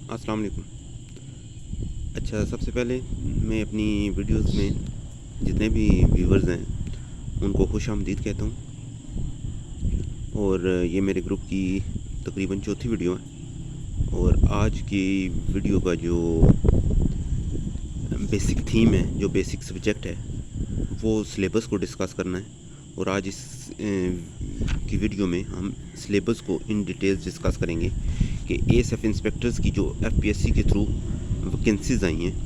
السلام علیکم۔ اچھا، سب سے پہلے میں اپنی ویڈیوز میں جتنے بھی ویورز ہیں ان کو خوش آمدید کہتا ہوں، اور یہ میرے گروپ کی تقریباً چوتھی ویڈیو ہے، اور آج کی ویڈیو کا جو بیسک تھیم ہے، جو بیسک سبجیکٹ ہے، وہ سلیبس کو ڈسکس کرنا ہے۔ اور آج اس کی ویڈیو میں ہم سلیبس کو ان ڈیٹیلز ڈسکس کریں گے کہ اے ایس ایف انسپیکٹرز کی جو ایف پی ایس سی کے تھرو ویکینسیز آئی ہیں،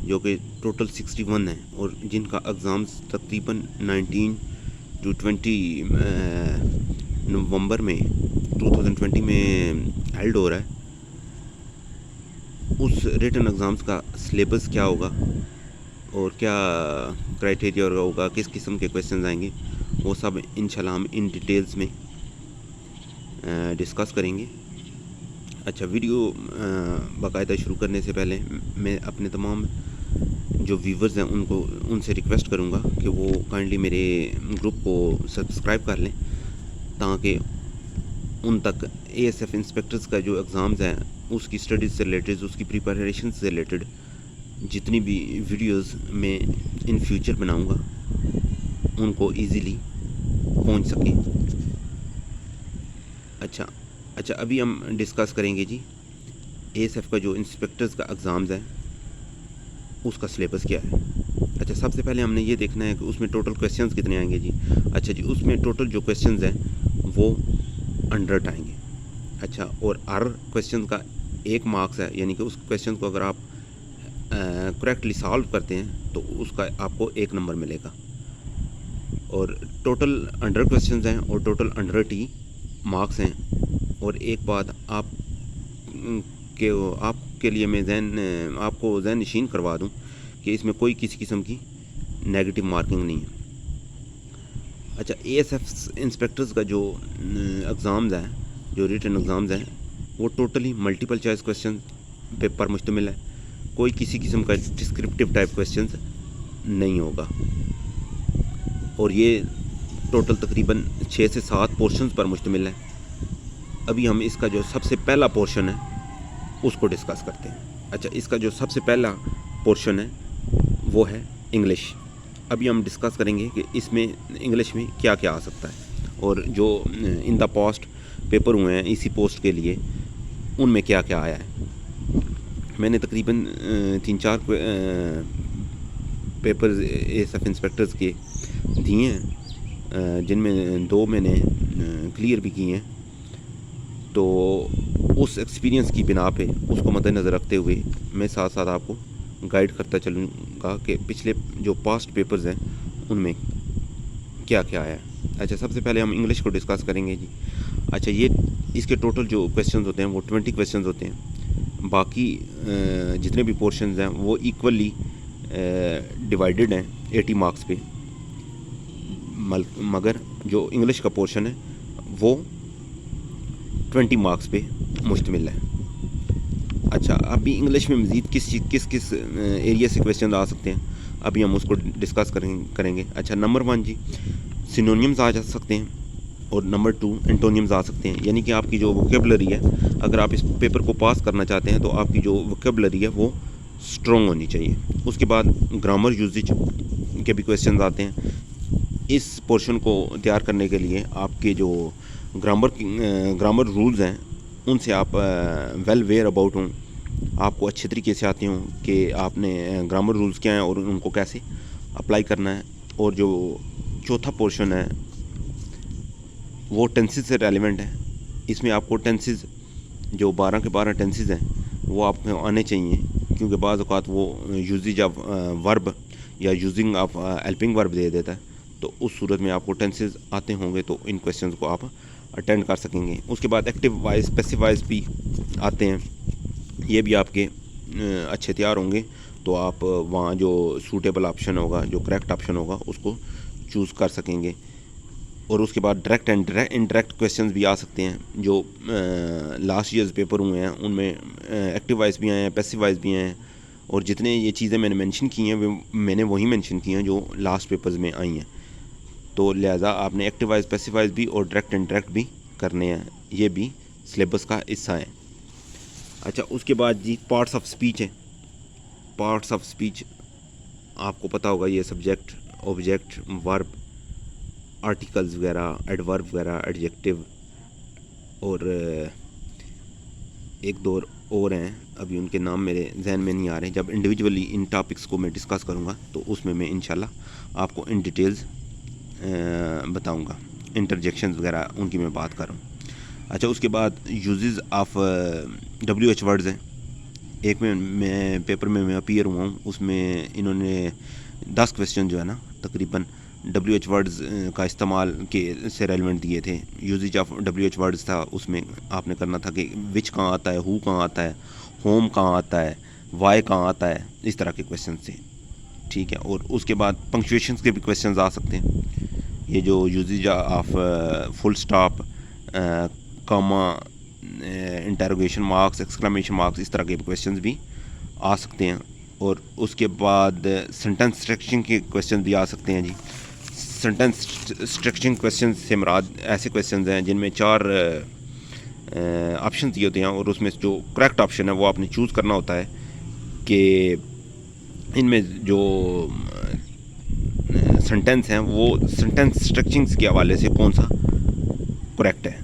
جو کہ ٹوٹل 61 ہیں، اور جن کا ایگزامز تقریباً 19 ٹو 20 نومبر میں 2020 میں ہیلڈ ہو رہا ہے۔ اس ریٹن ایگزامز کا سلیبس کیا ہوگا اور کیا کرائٹیریا ہوگا، کس قسم کے کویسچنز آئیں گے، وہ سب انشاءاللہ ہم ان ڈیٹیلز میں ڈسکس کریں گے۔ اچھا، ویڈیو باقاعدہ شروع کرنے سے پہلے میں اپنے تمام جو ویورز ہیں ان سے ریکویسٹ کروں گا کہ وہ کائنڈلی میرے گروپ کو سبسکرائب کر لیں، تاکہ ان تک اے ایس ایف انسپیکٹرز کا جو ایگزامز ہیں اس کی اسٹڈیز سے ریلیٹڈ، اس کی پریپریشن سے ریلیٹڈ جتنی بھی ویڈیوز میں ان فیوچر بناؤں گا ان کو ایزیلی پہنچ سکیں۔ اچھا ابھی ہم ڈسکس کریں گے جی اے ایس ایف کا جو انسپیکٹرز کا ایگزامز ہے اس کا سلیبس کیا ہے۔ اچھا، سب سے پہلے ہم نے یہ دیکھنا ہے کہ اس میں ٹوٹل کویسچنز کتنے آئیں گے جی۔ اچھا جی، اس میں ٹوٹل جو کویسچنز ہیں وہ 100 آئیں گے۔ اچھا، اور ہر کویسچن کا 1 مارکس ہے، یعنی کہ اس کویسچن کو اگر آپ کریکٹلی سالو کرتے ہیں تو اس کا آپ کو 1 نمبر ملے گا۔ اور ٹوٹل 100 کویسچنز ہیں اور ٹوٹل 100 ہی مارکس ہیں۔ اور ایک بات آپ کے لیے میں آپ کو ذہن نشین کروا دوں کہ اس میں کوئی کسی قسم کی نیگیٹو مارکنگ نہیں ہے۔ اچھا، اے ایس ایف انسپیکٹرز کا جو ایگزامز ہیں، جو ریٹن ایگزامز ہیں، وہ ٹوٹلی ملٹیپل چوائس کویسچن پر مشتمل ہے، کوئی کسی قسم کا ڈسکرپٹیو ٹائپ کویسچنز نہیں ہوگا۔ اور یہ ٹوٹل تقریباً 6 سے 7 پورشنز پر مشتمل ہے۔ ابھی ہم اس کا جو سب سے پہلا پورشن ہے اس کو ڈسکس کرتے ہیں۔ اچھا، اس کا جو سب سے پہلا پورشن ہے وہ ہے انگلش۔ ابھی ہم ڈسکس کریں گے کہ اس میں انگلش میں کیا کیا آ سکتا ہے، اور جو ان دا پاسٹ پیپر ہوئے ہیں اسی پوسٹ کے لیے ان میں کیا کیا آیا ہے۔ میں نے تقریباً 3-4 papers A S F inspectors کے دیے ہیں، جن میں 2 میں نے کلیئر بھی کیے ہیں۔ تو اس ایکسپیرینس کی بنا پہ اس کو مد نظر رکھتے ہوئے میں ساتھ ساتھ آپ کو گائیڈ کرتا چلوں گا کہ پچھلے جو پاسٹ پیپرز ہیں ان میں کیا کیا آیا ہے۔ اچھا، سب سے پہلے ہم انگلش کو ڈسکس کریں گے جی۔ اچھا، یہ اس کے ٹوٹل جو کویسچنز ہوتے ہیں وہ 20 کویسچنز ہوتے ہیں۔ باقی جتنے بھی پورشنز ہیں وہ ایکولی ڈیوائیڈڈ ہیں 80 مارکس پہ، مگر جو انگلش کا پورشن ہے وہ 20 مارکس پہ مشتمل ہے۔ اچھا، ابھی انگلش میں مزید کس ایریا سے کویسچن آ سکتے ہیں، ابھی ہم اس کو ڈسکس کریں گے۔ اچھا، نمبر 1 جی، سینونیمز آ جا سکتے ہیں، اور نمبر 2 انٹونیمز آ سکتے ہیں، یعنی کہ آپ کی جو ووکیبلری ہے، اگر آپ اس پیپر کو پاس کرنا چاہتے ہیں تو آپ کی جو ووکیبلری ہے وہ اسٹرانگ ہونی چاہیے۔ اس کے بعد گرامر یوزیج کے بھی کویسچنز آتے ہیں۔ اس پورشن کو تیار کرنے کے لیے آپ کے جو گرامر رولز ہیں ان سے آپ ویل ویئر اباؤٹ ہوں، آپ کو اچھے طریقے سے آتے ہوں کہ آپ نے گرامر رولز کیا ہیں اور ان کو کیسے اپلائی کرنا ہے۔ اور جو چوتھا پورشن ہے وہ ٹینسز سے ریلیونٹ ہے۔ اس میں آپ کو ٹینسز جو 12 کے 12 ٹینسز ہیں وہ آپ کو آنے چاہیے، کیونکہ بعض اوقات وہ یوزیج آف ورب یا یوزنگ آف ہیلپنگ ورب دے دیتا ہے، تو اس صورت میں آپ کو ٹینسز آتے ہوں گے تو ان کویسچنز کو آپ اٹینڈ کر سکیں گے۔ اس کے بعد ایکٹیو وائز، پیسیو وائز بھی آتے ہیں، یہ بھی آپ کے اچھے تیار ہوں گے تو آپ وہاں جو سوٹیبل آپشن ہوگا، جو کریکٹ آپشن ہوگا اس کو چوز کر سکیں گے۔ اور اس کے بعد ڈائریکٹ اینڈ انڈائریکٹ کویسچنز بھی آ سکتے ہیں، جو لاسٹ ایئرز پیپر ہوئے ہیں ان میں ایکٹیو وائز بھی آئے ہیں، پیسیو وائز بھی آئے ہیں، اور جتنے یہ چیزیں میں نے مینشن کی ہیں میں نے وہی مینشن کی ہیں جو لاسٹ پیپرز میں آئی ہیں۔ تو لہٰذا آپ نے ایکٹیو وائز، پیسیو وائز بھی اور ڈائریکٹ انڈائریکٹ بھی کرنے ہیں، یہ بھی سلیبس کا حصہ ہیں۔ اچھا اس کے بعد جی پارٹس آف اسپیچ ہیں. پارٹس آف اسپیچ آپ کو پتہ ہوگا یہ سبجیکٹ, آبجیکٹ, ورب, آرٹیکلز وغیرہ, ایڈورب وغیرہ, ایڈجیکٹیو اور ایک دو اور ہیں, ابھی ان کے نام میرے ذہن میں نہیں آ رہے. جب انڈیویجولی ان ٹاپکس کو میں ڈسکس کروں گا تو اس میں انشاءاللہ آپ کو ان ڈیٹیلز بتاؤں گا. انٹرجیکشنز وغیرہ ان کی میں بات کر رہا ہوں. اچھا اس کے بعد یوزز آف WH ورڈز ہیں. ایک میں پیپر میں اپیئر ہوا ہوں, اس میں انہوں نے 10 کویسچن جو ہے نا تقریباً WH ورڈز کا استعمال کے سے ریلیونٹ دیے تھے. یوزیج آف WH ورڈز تھا, اس میں آپ نے کرنا تھا کہ وچ کہاں آتا ہے, ہو کہاں آتا ہے, ہوم کہاں آتا ہے, وائی کہاں آتا ہے, اس طرح کے کویسچن تھے. ٹھیک ہے. اور اس کے بعد پنکچویشنز کے بھی کویسچنز آ سکتے ہیں. یہ جو usage of full stop, comma, interrogation marks, exclamation marks, اس طرح کے کویسچنز بھی آ سکتے ہیں. اور اس کے بعد سینٹنس اسٹرکچرنگ کے کویسچن بھی آ سکتے ہیں جی. سینٹنس اسٹرکچرنگ کویسچن سے مراد ایسے کویسچنز ہیں جن میں 4 آپشن دیے ہوتے ہیں, اور اس میں جو کریکٹ آپشن ہے وہ آپ نے چوز کرنا ہوتا ہے کہ ان میں جو سینٹنس ہیں وہ سینٹنس اسٹرکچرنگ کے حوالے سے کون سا کریکٹ ہے.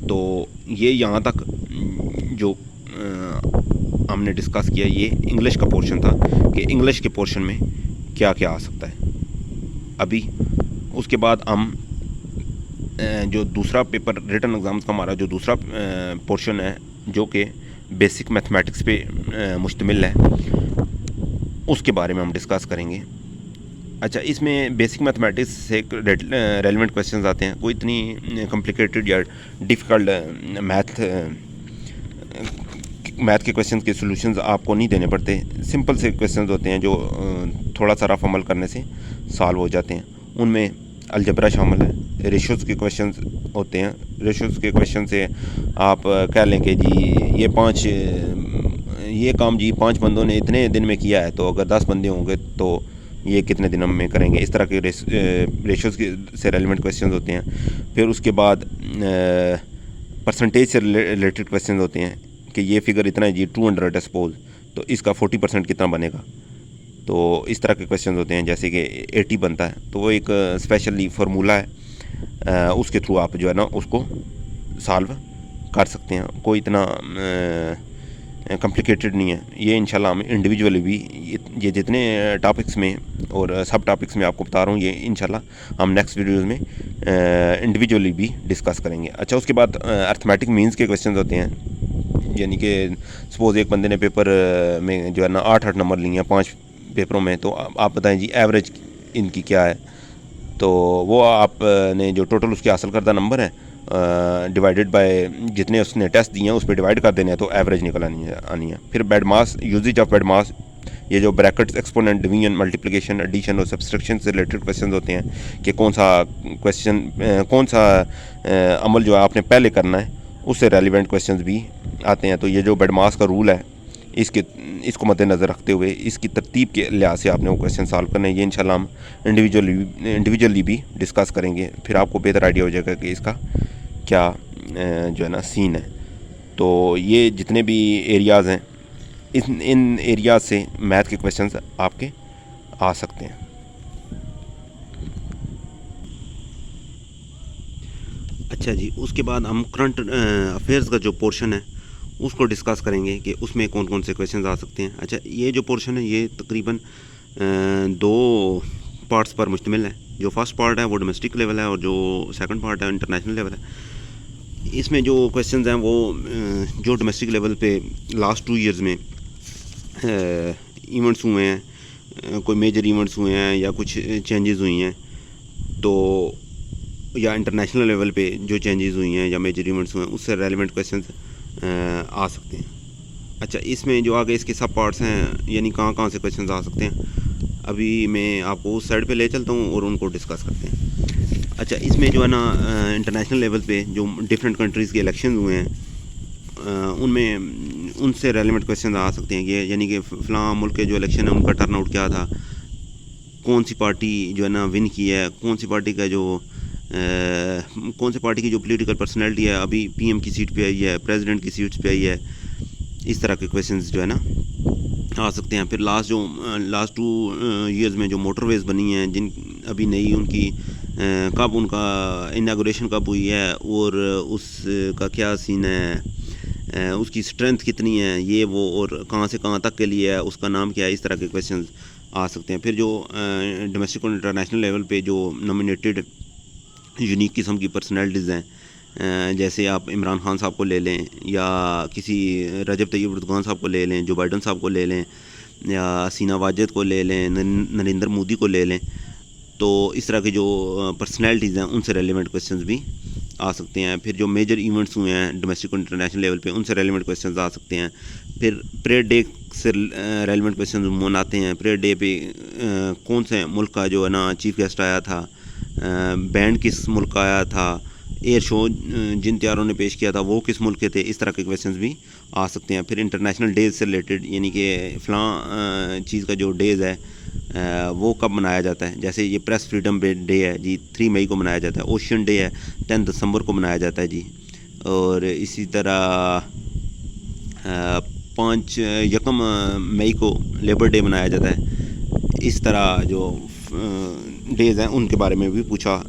تو یہ یہاں تک جو ہم نے ڈسکس کیا یہ انگلش کا پورشن تھا کہ انگلش کے پورشن میں کیا کیا آ سکتا ہے. ابھی اس کے بعد ہم جو دوسرا پیپر ریٹن ایگزامز کا ہمارا جو دوسرا پورشن ہے جو کہ بیسک میتھمیٹکس پہ مشتمل ہے, اس کے بارے میں ہم ڈسکس کریں گے. اچھا اس میں بیسک میتھمیٹکس سے ریلیونٹ کویسچنز آتے ہیں. کوئی اتنی کمپلیکیٹڈ یا ڈیفیکلٹ میتھ کے کویسچنز کے سولوشنز آپ کو نہیں دینے پڑتے. سمپل سے کویسچنز ہوتے ہیں جو تھوڑا سا رف عمل کرنے سے سالو ہو جاتے ہیں. ان میں الجبرا شامل ہے, ریشوز کے کویسچنز ہوتے ہیں. ریشوز کے کویسچن سے آپ کہہ لیں کہ جی یہ کام جی 5 بندوں نے اتنے دن میں کیا ہے, تو اگر 10 بندے ہوں گے تو یہ کتنے دنوں میں کریں گے. اس طرح کے ریشوز سے ریلیونٹ کویسچنز ہوتے ہیں. پھر اس کے بعد پرسنٹیج سے ریلیٹڈ کویسچنز ہوتے ہیں کہ یہ فگر اتنا ہے جی 200 سپوز, تو اس کا 40% کتنا بنے گا. تو اس طرح کے کویسچنز ہوتے ہیں جیسے کہ 80 بنتا ہے, تو وہ ایک اسپیشلی فارمولہ ہے, اس کے تھرو آپ جو ہے نا اس کو سالو کر سکتے ہیں. کوئی اتنا کمپلیکیٹڈ نہیں ہے. یہ انشاءاللہ ہم انڈیویجولی بھی یہ جتنے ٹاپکس میں اور سب ٹاپکس میں آپ کو بتا رہا ہوں یہ انشاءاللہ ہم نیکسٹ ویڈیوز میں انڈیویجولی بھی ڈسکس کریں گے. اچھا اس کے بعد ارتھمیٹک مینز کے کویسچنز ہوتے ہیں, یعنی کہ سپوز ایک بندے نے پیپر میں جو ہے نا 8 نمبر لیے ہیں 5 پیپروں میں, تو آپ بتائیں جی ایوریج ان کی کیا ہے. تو وہ آپ نے جو ٹوٹل اس کے حاصل کردہ نمبر ہیں ڈیوائیڈڈ بائی جتنے اس نے ٹیسٹ دیے ہیں اس پہ ڈیوائڈ کر دینے ہیں, تو ایوریج نکل آنی ہے. پھر BEDMAS, usage of BEDMAS, یہ جو brackets, exponent, division, multiplication, addition اور سبسٹریکشن سے ریلیٹڈ کویسچنز ہوتے ہیں کہ کون سا عمل جو ہے آپ نے پہلے کرنا ہے, اس سے ریلیونٹ کویسچنز بھی آتے ہیں. تو یہ جو بیڈ ماس کا رول ہے اس کو مد نظر رکھتے ہوئے اس کی ترتیب کے لحاظ سے آپ نے وہ کویسچن سالو کرنے ہیں. یہ انشاءاللہ ہم انڈیویجولی بھی ڈسکس کریں گے, پھر آپ کو بہتر آئیڈیا ہو جائے گا کہ اس کا کیا جو ہے نا سین ہے. تو یہ جتنے بھی ایریاز ہیں ان ایریاز سے میتھ کے کویسچنز آپ کے آ سکتے ہیں. اچھا جی اس کے بعد ہم کرنٹ افیئرز کا جو پورشن ہے اس کو ڈسکس کریں گے کہ اس میں کون کون سے کویسچنز آ سکتے ہیں. اچھا یہ جو پورشن ہے یہ تقریباً 2 پارٹس پر مشتمل ہے. جو فرسٹ پارٹ ہے وہ ڈومیسٹک لیول ہے اور جو سیکنڈ پارٹ ہے انٹرنیشنل لیول ہے. اس میں جو کویسچنز ہیں وہ جو ڈومیسٹک لیول پہ لاسٹ 2 ایئرز میں ایونٹس ہوئے ہیں, کوئی میجر ایونٹس ہوئے ہیں یا کچھ چینجز ہوئی ہیں, تو یا انٹرنیشنل لیول پہ جو چینجز ہوئی ہیں یا میجر ایونٹس ہوئے ہیں اس سے ریلیونٹ کویسچنز آ سکتے ہیں. اچھا اس میں جو آگے اس کے سب پارٹس ہیں یعنی کہاں سے کویسچنز آ سکتے ہیں, ابھی میں آپ کو اس سائڈ پہ لے چلتا ہوں اور ان کو ڈسکس کرتے ہیں. اچھا اس میں جو ہے نا انٹرنیشنل لیول پہ جو ڈفرینٹ کنٹریز کے الیکشنز ہوئے ہیں ان سے ریلیونٹ کویسچنز آ سکتے ہیں. یہ یعنی کہ فلاں ملک کے جو الیکشن ہے ان کا ٹرن آؤٹ کیا تھا, کون سی پارٹی جو ہے نا ون کی ہے, کون سی پارٹی کی جو پولیٹیکل پرسنالٹی ہے ابھی PM کی سیٹ پہ آئی ہے, پریزیڈنٹ کی سیٹس پہ آئی ہے, اس طرح کے کویشچنز جو ہے نا آ سکتے ہیں. پھر لاسٹ 2 ایئرز میں جو موٹر ویز بنی ہیں جن ابھی نئی ان کی کب ان کا اناگوریشن کب ہوئی ہے اور اس کا کیا سین ہے, اس کی اسٹرینتھ کتنی ہے, یہ وہ, اور کہاں سے کہاں تک کے لیے ہے, اس کا نام کیا ہے, اس طرح کے کویشچنز آ سکتے ہیں. پھر جو ڈومیسٹک اور انٹرنیشنل لیول پہ جو نامینیٹڈ یونیک قسم کی پرسنالٹیز ہیں, جیسے آپ عمران خان صاحب کو لے لیں, یا کسی رجب طیب اردگان صاحب کو لے لیں, جو بائیڈن صاحب کو لے لیں, یا سینا واجد کو لے لیں, نریندر مودی کو لے لیں, تو اس طرح کی جو پرسنالٹیز ہیں ان سے ریلیونٹ کویشچنز بھی آ سکتے ہیں. پھر جو میجر ایونٹس ہوئے ہیں ڈومیسٹک اور انٹرنیشنل لیول پہ ان سے ریلیونٹ کویشچنز آ سکتے ہیں. پھر پریڈ ڈے سے ریلیونٹ کویشچنز مناتے ہیں. پریڈ ڈے پہ کون سے ملک کا جو ہے نا چیف گیسٹ آیا تھا, بینڈ کس ملک کا آیا تھا, ایئر شو جن تیاروں نے پیش کیا تھا وہ کس ملک کے تھے, اس طرح کے کویشچنز بھی آ سکتے ہیں. پھر انٹرنیشنل ڈیز سے ریلیٹڈ, یعنی کہ فلاں چیز کا جو ڈیز ہے وہ کب منایا جاتا ہے, جیسے یہ پریس فریڈم ڈے ہے جی 3 مئی کو منایا جاتا ہے, اوشین ڈے ہے 10 دسمبر کو منایا جاتا ہے جی, اور اسی طرح 1 مئی کو لیبر ڈے منایا جاتا ہے. اس طرح جو ڈیز ہیں ان کے بارے میں بھی پوچھا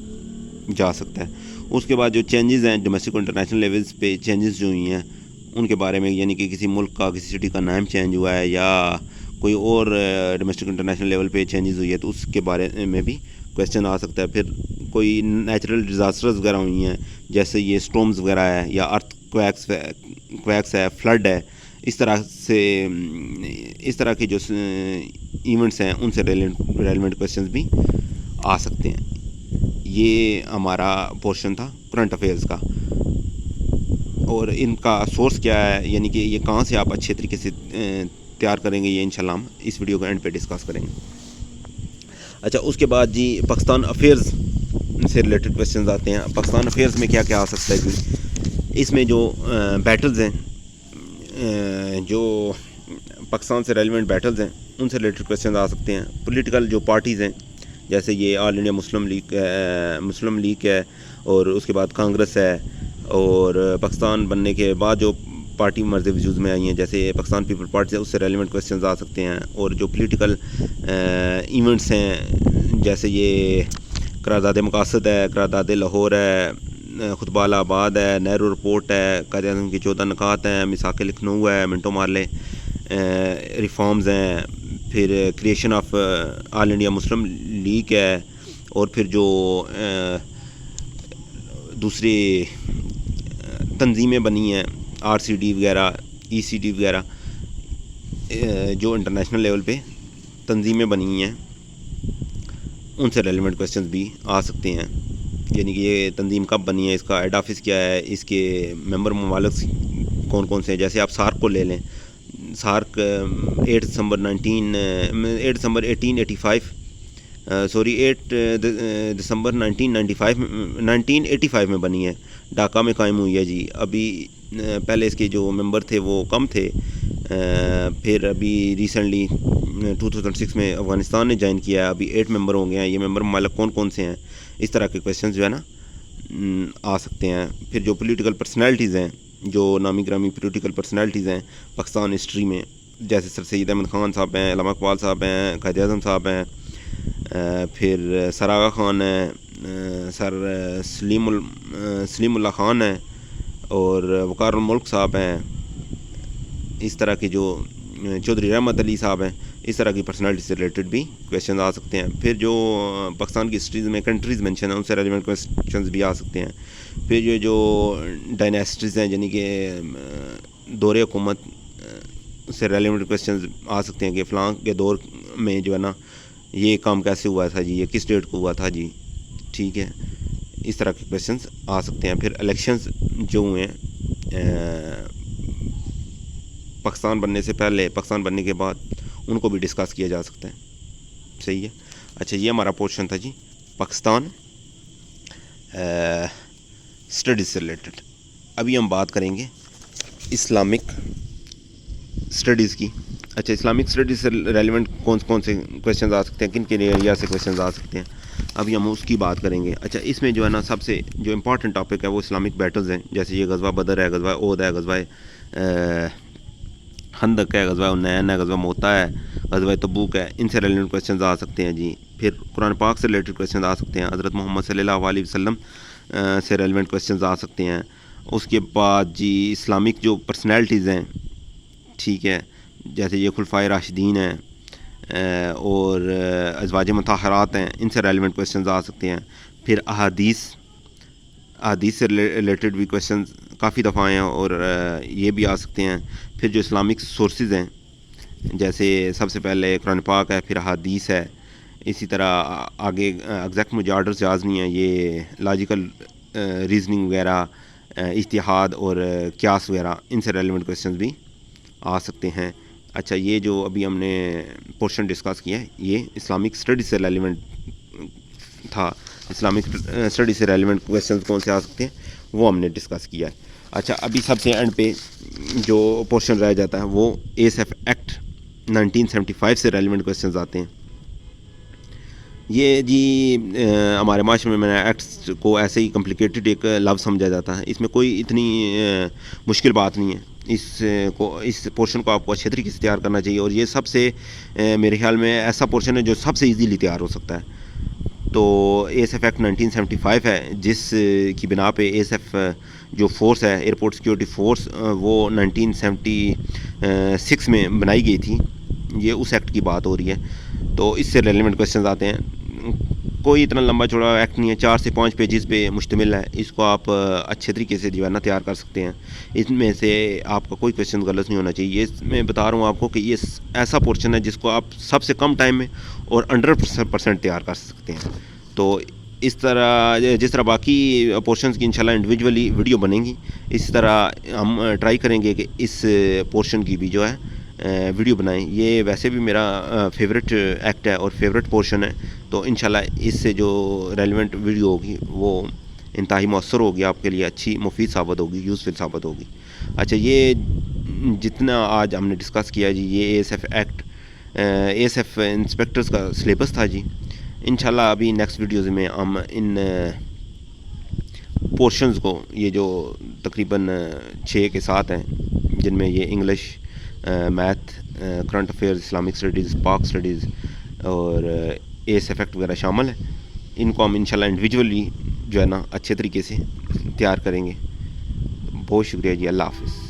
جا سکتا ہے. اس کے بعد جو چینجز ہیں ڈومیسٹک اور انٹرنیشنل لیولز پہ چینجز جو ہوئی ہیں ان کے بارے میں, یعنی کہ کسی ملک کا کسی سٹی کا نام چینج ہوا ہے یا کوئی اور ڈومیسٹک انٹرنیشنل لیول پہ چینجز ہوئی ہے, تو اس کے بارے میں بھی کویشچن آ سکتا ہے. پھر کوئی نیچرل ڈیزاسٹرز وغیرہ ہوئی ہیں جیسے یہ اسٹورمز وغیرہ ہے, یا ارتھ کویکس ہے, فلڈ ہے, اس طرح کے جو ایونٹس ہیں ان سے ریلیونٹ کویشچنز بھی آ سکتے ہیں. یہ ہمارا پورشن تھا کرنٹ افیئرز کا, اور ان کا سورس کیا ہے, یعنی کہ یہ کہاں سے آپ اچھے طریقے سے تیار کریں گے, یہ انشاءاللہ ہم اس ویڈیو کے اینڈ پہ ڈسکس کریں گے. اچھا, اس کے بعد جی پاکستان افیئرز سے ریلیٹڈ کویشچنز آتے ہیں. پاکستان افیئرز میں کیا کیا آ سکتا ہے جی, اس میں جو بیٹلز ہیں, جو پاکستان سے ریلیونٹ بیٹلز ہیں ان سے ریلیٹڈ کویشچنز آ سکتے ہیں. پولیٹیکل جو پارٹیز ہیں جیسے یہ آل انڈیا مسلم لیگ ہے, اور اس کے بعد کانگریس ہے, اور پاکستان بننے کے بعد جو پارٹی مرز وجود میں آئی ہیں جیسے پاکستان پیپل پارٹی ہے, اس سے ریلیونٹ کویشچنز آ سکتے ہیں. اور جو پولیٹیکل ایونٹس ہیں جیسے یہ قرارداد مقاصد ہے, قرارداد لاہور ہے, خطبہ آباد ہے, نہرو رپورٹ ہے, قائد اعظم کی 14 نکات ہیں, میثاق لکھنؤ ہے, منٹو مارلے, ریفارمز ہیں, پھر creation of all India Muslim league ہے, اور پھر جو دوسری تنظیمیں بنی ہیں RCD وغیرہ, ECD وغیرہ, جو انٹرنیشنل لیول پہ تنظیمیں بنی ہیں ان سے ریلیونٹ کویشچنز بھی آ سکتے ہیں. یعنی کہ یہ تنظیم کب بنی ہے, اس کا ہیڈ آفس کیا ہے, اس کے ممبر ممالک کون کون سے ہیں. جیسے آپ سارک کو لے لیں, سارک 8 دسمبر 1985 میں بنی ہے, ڈھاکہ میں قائم ہوئی ہے جی. ابھی پہلے اس کے جو ممبر تھے وہ کم تھے, پھر ابھی ریسنٹلی 2006 میں افغانستان نے جوائن کیا ہے, ابھی 8 ممبر ہو گئے ہیں. یہ ممبر ممالک کون کون سے ہیں, اس طرح کے کویشچنز جو ہے نا آ سکتے ہیں. پھر جو پولیٹیکل پرسنالٹیز ہیں, جو نامی گرامی پولیٹیکل پرسنالٹیز ہیں پاکستان ہسٹری میں, جیسے سر سید احمد خان صاحب ہیں, علامہ اقبال صاحب ہیں, قائد اعظم صاحب ہیں, پھر سر آغا خان ہیں, سر سلیم اللہ خان ہیں, اور وقار الملک صاحب ہیں, اس طرح کے جو چودھری رحمت علی صاحب ہیں, اس طرح کی پرسنالٹی سے ریلیٹڈ بھی کویشچنز آ سکتے ہیں. پھر جو پاکستان کی ہسٹریز میں کنٹریز مینشن ہیں ان سے ریلیونٹ کویشچنز بھی آ سکتے ہیں. پھر یہ جو ڈائناسٹیز ہیں یعنی کہ دور حکومت سے ریلیونٹ کویشچنز آ سکتے ہیں کہ فلاں کے دور میں جو ہے نا یہ کام کیسے ہوا تھا جی, یہ کس ڈیٹ کو ہوا تھا جی, ٹھیک ہے, اس طرح کے کویشچنز آ سکتے ہیں. پھر الیکشنز جو ہوئے ہیں پاکستان بننے سے پہلے, پاکستان بننے کے بعد, ان کو بھی ڈسکس کیا جا سکتا ہے. صحیح ہے. اچھا, یہ ہمارا پورشن تھا جی پاکستان اسٹڈیز سے ریلیٹڈ. ابھی ہم بات کریں گے اسلامک اسٹڈیز کی. اچھا, اسلامک اسٹڈیز سے ریلیونٹ کون سے کویشچنز آ سکتے ہیں, کن کے ایریا سے کویشچنز آ سکتے ہیں, ابھی ہم اس کی بات کریں گے. اچھا, اس میں جو ہے نا سب سے جو امپورٹنٹ ٹاپک ہے وہ اسلامک بیٹلز ہیں. جیسے یہ غزوہ بدر ہے, غزوہ احد ہے, غزوہ خندق ہے, غزوہ حنین ہے, غزوہ موتا ہے, غزوہ تبوک ہے, ان سے ریلیونٹ کویشچنز آ سکتے ہیں جی. پھر قرآن پاک سے ریلیٹڈ کویشچنز آ سکتے ہیں, حضرت محمد صلی اللہ علیہ وسلم سے ریلیونٹ کویشچنز آ سکتے ہیں. اس کے بعد جی اسلامک جو پرسنالٹیز ہیں, ٹھیک ہے, جیسے یہ خلفائے راشدین ہیں اور ازواج مطہرات ہیں, ان سے ریلیونٹ کویشچنز آ سکتے ہیں. پھر احادیث سے ریلیٹڈ بھی کویشچنز کافی دفعہ آئے ہیں اور یہ بھی آ سکتے ہیں. پھر جو اسلامک سورسز ہیں, جیسے سب سے پہلے قرآن پاک ہے, پھر احادیث ہے, اسی طرح آگے ایگزیکٹ مجھے آرڈرز یاد نہیں ہیں, یہ لاجیکل ریزننگ وغیرہ, اجتہاد اور قیاس وغیرہ, ان سے ریلیونٹ کویشچنز بھی آ سکتے ہیں. اچھا, یہ جو ابھی ہم نے پورشن ڈسکس کیا ہے یہ اسلامک اسٹڈیز سے ریلیونٹ تھا. اسلامک اسٹڈیز سے ریلیونٹ کویشچنز کون سے آ سکتے ہیں وہ ہم نے ڈسکس کیا ہے. اچھا, ابھی سب سے اینڈ پہ جو پورشن رہ جاتا ہے وہ ASF ایکٹ 1975 سے ریلیونٹ کویشچنز آتے ہیں. یہ جی ہمارے معاشرے میں ایکٹس کو ایسے ہی کمپلیکیٹڈ ایک لفظ سمجھا جاتا ہے. اس میں کوئی اتنی مشکل بات نہیں ہے. اس پورشن کو آپ کو اچھے طریقے سے تیار کرنا چاہیے, اور یہ سب سے میرے خیال میں ایسا پورشن ہے جو سب سے ایزیلی تیار ہو سکتا ہے. تو ASF ایکٹ 1975 ہے, جس کی بنا پہ ASF جو فورس ہے, ایئرپورٹ سیکیورٹی فورس, وہ 1976 میں بنائی گئی تھی. یہ اس ایکٹ کی بات ہو رہی ہے. تو اس سے ریلیونٹ کویشچنز آتے ہیں. کوئی اتنا لمبا چوڑا ایکٹ نہیں ہے, 4 سے 5 پیجز پہ مشتمل ہے. اس کو آپ اچھے طریقے سے جو ہے نا تیار کر سکتے ہیں. اس میں سے آپ کا کوئی کویشچن غلط نہیں ہونا چاہیے. یہ میں بتا رہا ہوں آپ کو کہ یہ ایسا پورشن ہے جس کو آپ سب سے کم ٹائم میں اور 100% تیار کر سکتے ہیں. تو اس طرح جس طرح باقی پورشنز کی انشاءاللہ انڈیویجولی ویڈیو بنیں گی, اس طرح ہم ٹرائی کریں گے کہ اس پورشن کی بھی جو ہے ویڈیو بنائیں. یہ ویسے بھی میرا فیوریٹ ایکٹ ہے اور فیوریٹ پورشن ہے. تو انشاءاللہ اس سے جو ریلیونٹ ویڈیو ہوگی وہ انتہائی مؤثر ہوگی, آپ کے لیے اچھی مفید ثابت ہوگی, یوزفل ثابت ہوگی. اچھا, یہ جتنا آج ہم نے ڈسکس کیا جی, یہ ASF ایکٹ ASF انسپیکٹرز کا سلیبس تھا جی. انشاءاللہ ابھی نیکسٹ ویڈیوز میں ہم ان پورشنز کو, یہ جو تقریباً 6 کے 7 ہیں, جن میں یہ English, math, current affairs, Islamic studies, پاک اسٹڈیز اور ASF ایکٹ وغیرہ شامل ہیں, ان کو ہم انشاءاللہ انڈیویجولی جو ہے نا اچھے طریقے سے تیار کریں گے. بہت شکریہ جی, اللہ حافظ.